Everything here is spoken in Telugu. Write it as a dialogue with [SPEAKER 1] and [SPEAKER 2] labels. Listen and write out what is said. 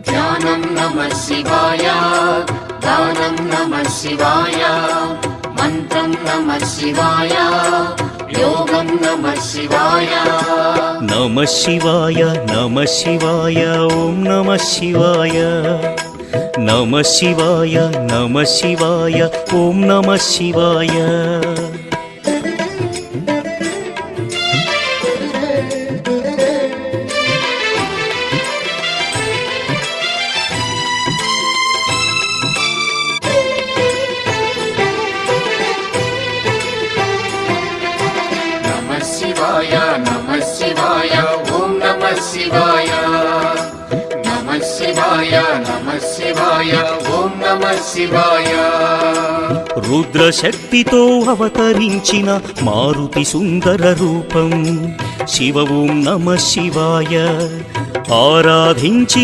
[SPEAKER 1] ధ్యానం నమః శివాయ, గానం నమః శివాయ, మంత్రం నమః శివాయ, యోగం నమః శివాయ.
[SPEAKER 2] నమః శివాయ నమః శివాయ ఓం నమః శివాయ. నమః శివాయ నమః శివాయ ఓం నమః శివాయ.
[SPEAKER 1] నమః శివాయ నమః శివాయ ఓం నమః శివాయ. నమః శివాయ నమః శివాయ ఓం నమః శివాయ.
[SPEAKER 2] రుద్రశక్తితో అవతరించిన మారుతి సుందర రూపం శివ ఓం నమః శివాయ. ఆరాధించిన